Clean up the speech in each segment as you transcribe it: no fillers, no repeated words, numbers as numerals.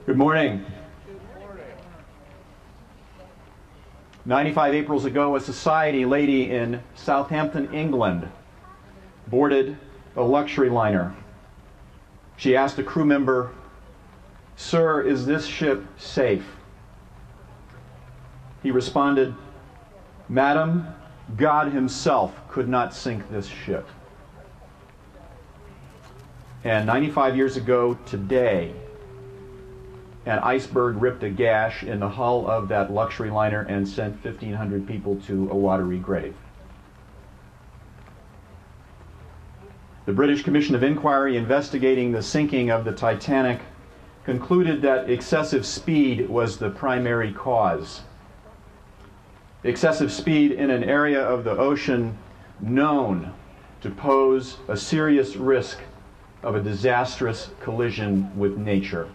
Good morning. 95 Aprils ago, a society lady in Southampton, England, boarded a luxury liner. She asked a crew member, "Sir, is this ship safe?" He responded, "Madam, God himself could not sink this ship." And 95 years ago today, an iceberg ripped a gash in the hull of that luxury liner and sent 1,500 people to a watery grave. The British Commission of Inquiry investigating the sinking of the Titanic concluded that excessive speed was the primary cause. Excessive speed in an area of the ocean known to pose a serious risk of a disastrous collision with nature.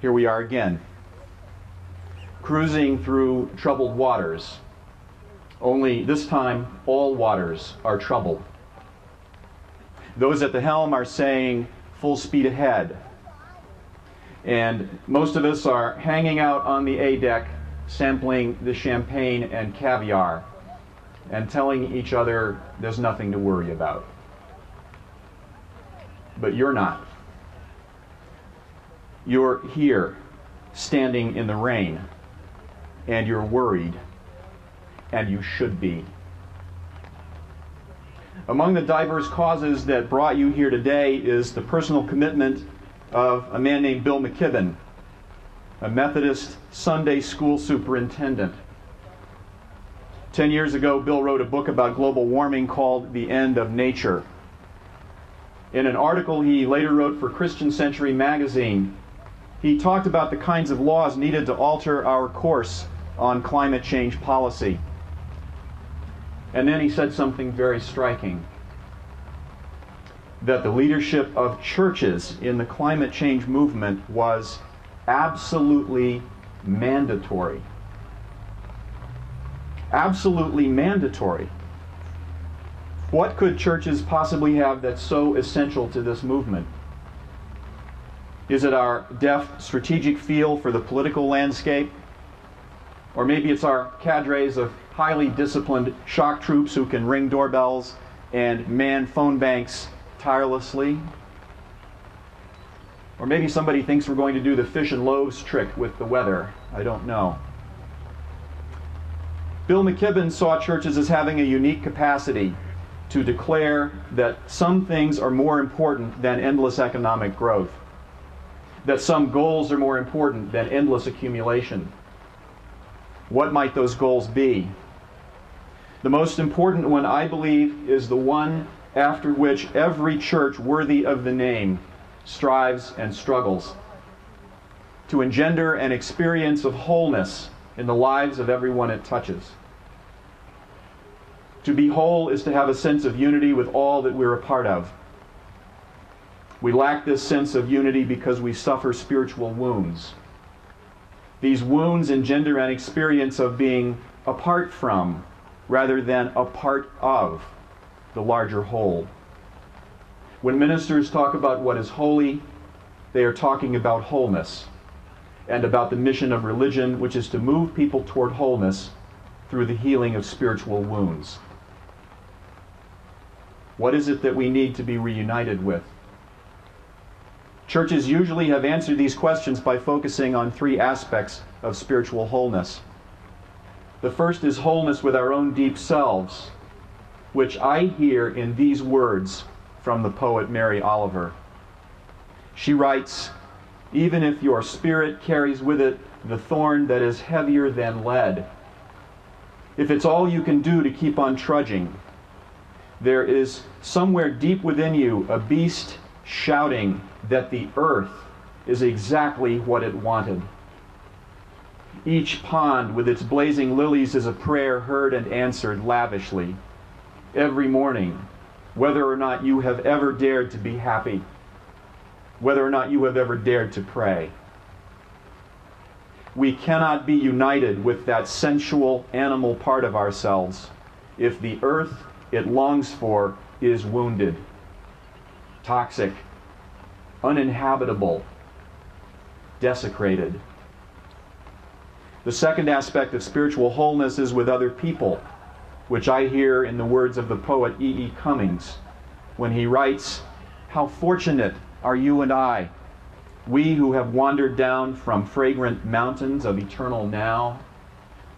Here we are again, cruising through troubled waters. Only this time, all waters are troubled. Those at the helm are saying, "Full speed ahead." And most of us are hanging out on the A deck, sampling the champagne and caviar, and telling each other there's nothing to worry about. But you're not. You're here, standing in the rain, and you're worried, and you should be. Among the diverse causes that brought you here today is the personal commitment of a man named Bill McKibben, a Methodist Sunday school superintendent. 10 years ago, Bill wrote a book about global warming called The End of Nature. In an article he later wrote for Christian Century magazine, he talked about the kinds of laws needed to alter our course on climate change policy. And then he said something very striking, that the leadership of churches in the climate change movement was absolutely mandatory. Absolutely mandatory. What could churches possibly have that's so essential to this movement? Is it our deft strategic feel for the political landscape? Or maybe it's our cadres of highly disciplined shock troops who can ring doorbells and man phone banks tirelessly? Or maybe somebody thinks we're going to do the fish and loaves trick with the weather. I don't know. Bill McKibben saw churches as having a unique capacity to declare that some things are more important than endless economic growth, that some goals are more important than endless accumulation. What might those goals be? The most important one, I believe, is the one after which every church worthy of the name strives and struggles: to engender an experience of wholeness in the lives of everyone it touches. To be whole is to have a sense of unity with all that we're a part of. We lack this sense of unity because we suffer spiritual wounds. These wounds engender an experience of being apart from, rather than a part of, the larger whole. When ministers talk about what is holy, they are talking about wholeness and about the mission of religion, which is to move people toward wholeness through the healing of spiritual wounds. What is it that we need to be reunited with? Churches usually have answered these questions by focusing on three aspects of spiritual wholeness. The first is wholeness with our own deep selves, which I hear in these words from the poet Mary Oliver. She writes, "Even if your spirit carries with it the thorn that is heavier than lead, if it's all you can do to keep on trudging, there is somewhere deep within you a beast shouting that the earth is exactly what it wanted. Each pond with its blazing lilies is a prayer heard and answered lavishly every morning, whether or not you have ever dared to be happy, whether or not you have ever dared to pray. We cannot be united with that sensual animal part of ourselves if the earth it longs for is wounded, toxic, uninhabitable, desecrated. The second aspect of spiritual wholeness is with other people, which I hear in the words of the poet E. E. Cummings when he writes, "How fortunate are you and I, we who have wandered down from fragrant mountains of eternal now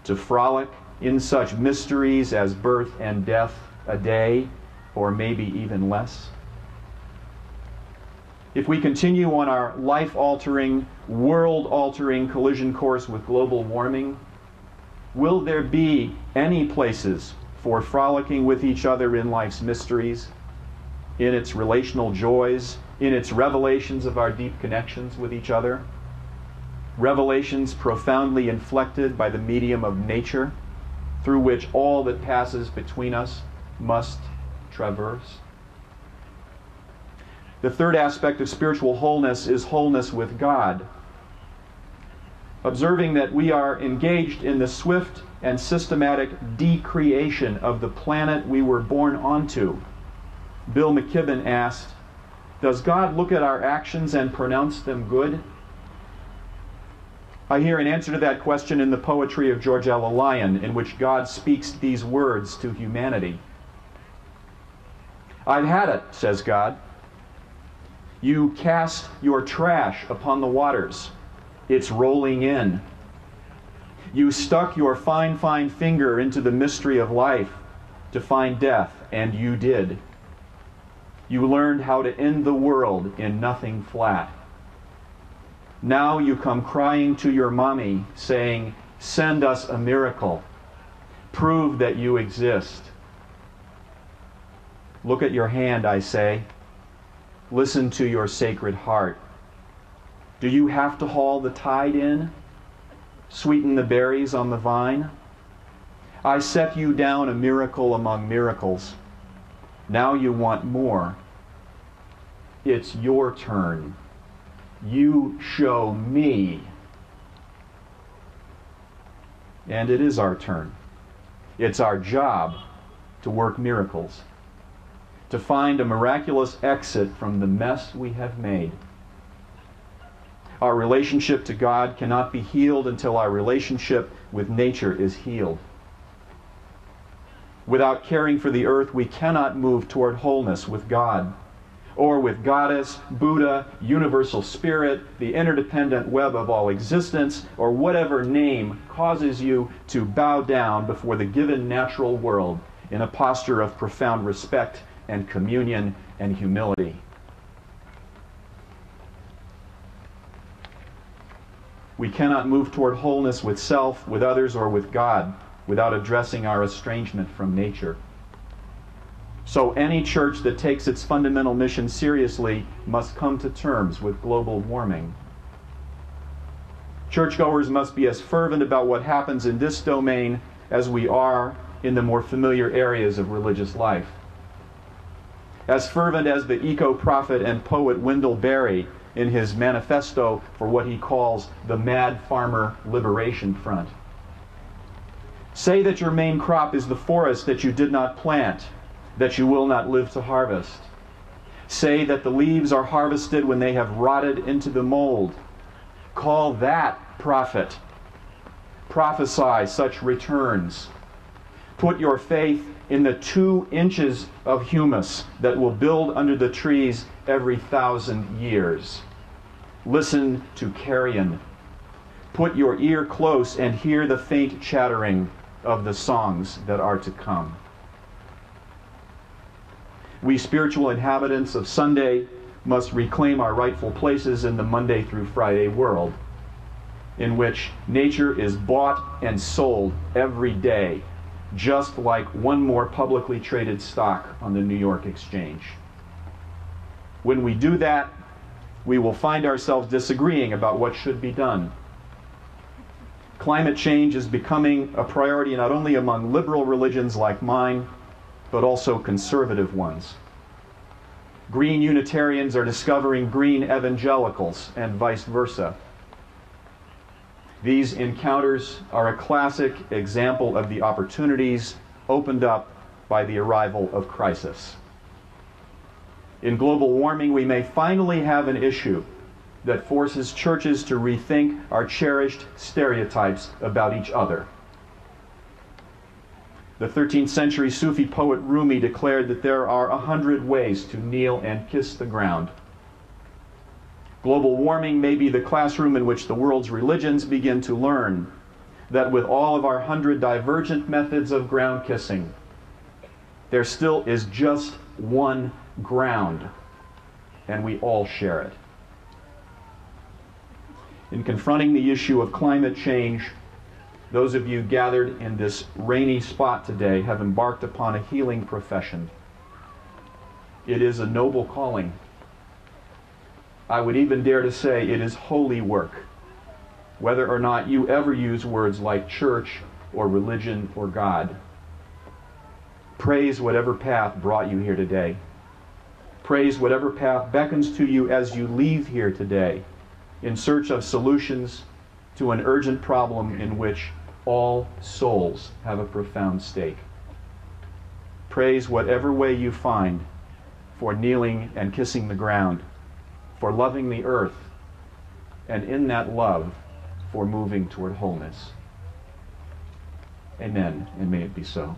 to frolic in such mysteries as birth and death a day, or maybe even less." If we continue on our life-altering, world-altering collision course with global warming, will there be any places for frolicking with each other in life's mysteries, in its relational joys, in its revelations of our deep connections with each other? Revelations profoundly inflected by the medium of nature, through which all that passes between us must traverse. The third aspect of spiritual wholeness is wholeness with God. Observing that we are engaged in the swift and systematic decreation of the planet we were born onto, Bill McKibben asked, "Does God look at our actions and pronounce them good?" I hear an answer to that question in the poetry of George Ella Lyon, in which God speaks these words to humanity. "I've had it," says God. "You cast your trash upon the waters. It's rolling in. You stuck your fine, fine finger into the mystery of life to find death, and you did. You learned how to end the world in nothing flat. Now you come crying to your mommy, saying, 'Send us a miracle. Prove that you exist.' Look at your hand, I say. Listen to your sacred heart. Do you have to haul the tide in? Sweeten the berries on the vine? I set you down a miracle among miracles. Now you want more. It's your turn. You show me." And it is our turn. It's our job to work miracles, to find a miraculous exit from the mess we have made. Our relationship to God cannot be healed until our relationship with nature is healed. Without caring for the earth, we cannot move toward wholeness with God, or with Goddess, Buddha, Universal Spirit, the interdependent web of all existence, or whatever name causes you to bow down before the given natural world in a posture of profound respect and communion and humility. We cannot move toward wholeness with self, with others, or with God without addressing our estrangement from nature. So any church that takes its fundamental mission seriously must come to terms with global warming. Churchgoers must be as fervent about what happens in this domain as we are in the more familiar areas of religious life. As fervent as the eco-prophet and poet Wendell Berry in his manifesto for what he calls the Mad Farmer Liberation Front. Say that your main crop is the forest that you did not plant, that you will not live to harvest. Say that the leaves are harvested when they have rotted into the mold. Call that prophet. Prophesy such returns. Put your faith in the 2 inches of humus that will build under the trees every 1,000 years. Listen to carrion. Put your ear close and hear the faint chattering of the songs that are to come. We spiritual inhabitants of Sunday must reclaim our rightful places in the Monday through Friday world, in which nature is bought and sold every day, just like one more publicly traded stock on the New York Exchange. When we do that, we will find ourselves disagreeing about what should be done. Climate change is becoming a priority not only among liberal religions like mine, but also conservative ones. Green Unitarians are discovering green evangelicals and vice versa. These encounters are a classic example of the opportunities opened up by the arrival of crisis. In global warming, we may finally have an issue that forces churches to rethink our cherished stereotypes about each other. The 13th century Sufi poet Rumi declared that there are 100 ways to kneel and kiss the ground. Global warming may be the classroom in which the world's religions begin to learn that with all of our 100 divergent methods of ground kissing, there still is just one ground, and we all share it. In confronting the issue of climate change, those of you gathered in this rainy spot today have embarked upon a healing profession. It is a noble calling. I would even dare to say it is holy work, whether or not you ever use words like church or religion or God. Praise whatever path brought you here today. Praise whatever path beckons to you as you leave here today in search of solutions to an urgent problem in which all souls have a profound stake. Praise whatever way you find for kneeling and kissing the ground, for loving the earth, and in that love, for moving toward wholeness. Amen, and may it be so.